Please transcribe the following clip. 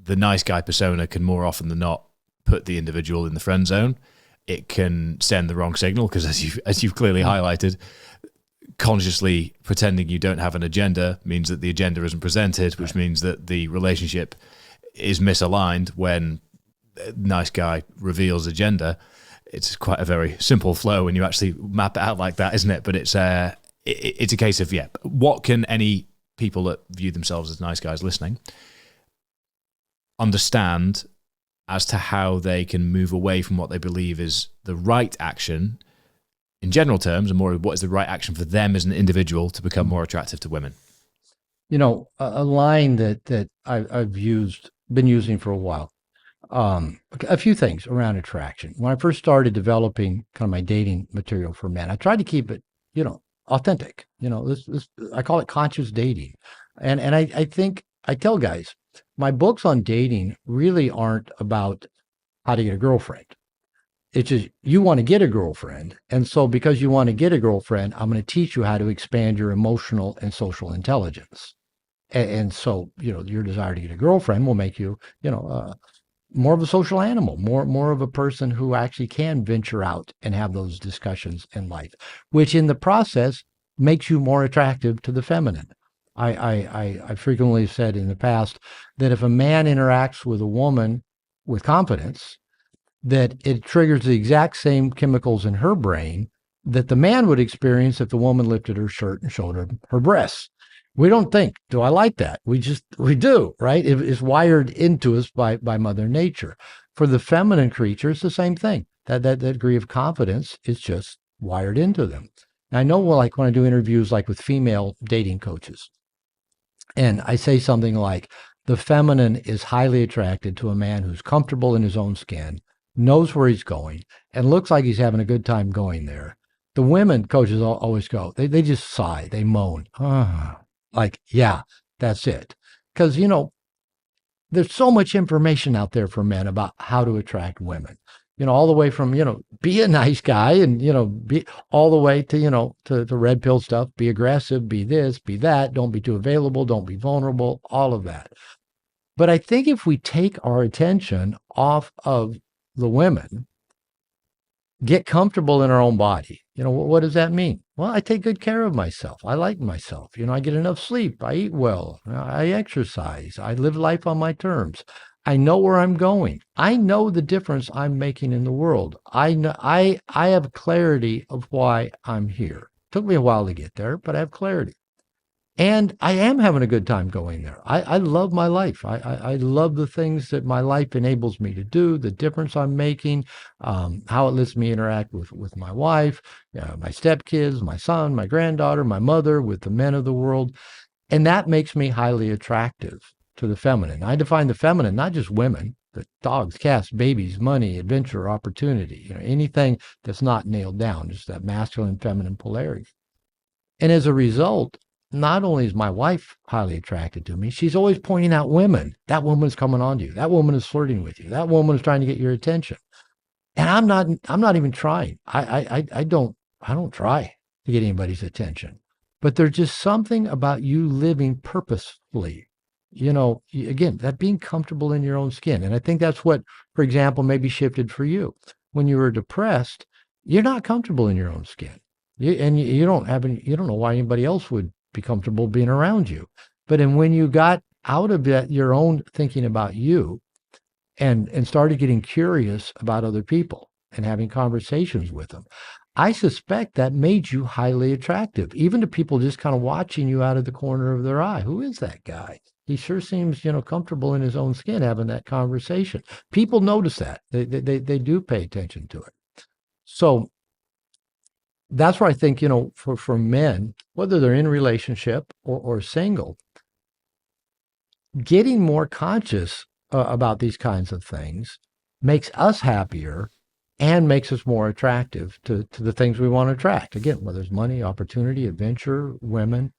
the nice guy persona can more often than not put the individual in the friend zone. It can send the wrong signal because, as you've clearly highlighted, consciously pretending you don't have an agenda means that the agenda isn't presented, which means that the relationship is misaligned. When a nice guy reveals agenda, it's quite a very simple flow when you actually map it out like that, isn't it? But it's a case of, what can any people that view themselves as nice guys listening understand as to how they can move away from what they believe is the right action in general terms, and more what is the right action for them as an individual to become more attractive to women? A line that I've been using for a while. A few things around attraction. When I first started developing kind of my dating material for men, I tried to keep it, authentic. This I call it conscious dating, and I think I tell guys, my books on dating really aren't about how to get a girlfriend. It's just you want to get a girlfriend. And so because you want to get a girlfriend, I'm going to teach you how to expand your emotional and social intelligence. And so, your desire to get a girlfriend will make you, more of a social animal, more of a person who actually can venture out and have those discussions in life, which in the process makes you more attractive to the feminine. I frequently said in the past that if a man interacts with a woman with confidence, that it triggers the exact same chemicals in her brain that the man would experience if the woman lifted her shirt and showed her breasts. We don't think, do I like that? We do, right? It's wired into us by Mother Nature. For the feminine creature, it's the same thing. That degree of confidence is just wired into them. And I know, like when I do interviews, like with female dating coaches, and I say something like, the feminine is highly attracted to a man who's comfortable in his own skin, knows where he's going, and looks like he's having a good time going there. The women coaches always go, they just sigh, they moan. Like, yeah, that's it. Because, there's so much information out there for men about how to attract women, all the way from, be a nice guy and, be all the way to, to the red pill stuff, be aggressive, be this, be that, don't be too available, don't be vulnerable, all of that. But I think if we take our attention off of the women, get comfortable in our own body. What does that mean? Well, I take good care of myself. I like myself. I get enough sleep. I eat well. I exercise. I live life on my terms. I know where I'm going. I know the difference I'm making in the world. I know, I have clarity of why I'm here. Took me a while to get there, but I have clarity. And I am having a good time going there. I love my life. I love the things that my life enables me to do, the difference I'm making, how it lets me interact with my wife, my stepkids, my son, my granddaughter, my mother, with the men of the world. And that makes me highly attractive to the feminine. I define the feminine, not just women, but dogs, cats, babies, money, adventure, opportunity, anything that's not nailed down, just that masculine, feminine polarity. And as a result, not only is my wife highly attracted to me, she's always pointing out women. That woman is coming on to you. That woman is flirting with you. That woman is trying to get your attention. And I'm not even trying. I don't try to get anybody's attention. But there's just something about you living purposefully. Again, that being comfortable in your own skin. And I think that's what, for example, maybe shifted for you. When you were depressed, you're not comfortable in your own skin. You don't know why anybody else would be comfortable being around you. But when you got out of that, your own thinking about you and started getting curious about other people and having conversations with them, I suspect that made you highly attractive, even to people just kind of watching you out of the corner of their eye. Who is that guy? He sure seems, comfortable in his own skin having that conversation. People notice that. They do pay attention to it. So that's where I think, for men, whether they're in relationship or single, getting more conscious about these kinds of things makes us happier and makes us more attractive to the things we want to attract. Again, whether it's money, opportunity, adventure, women,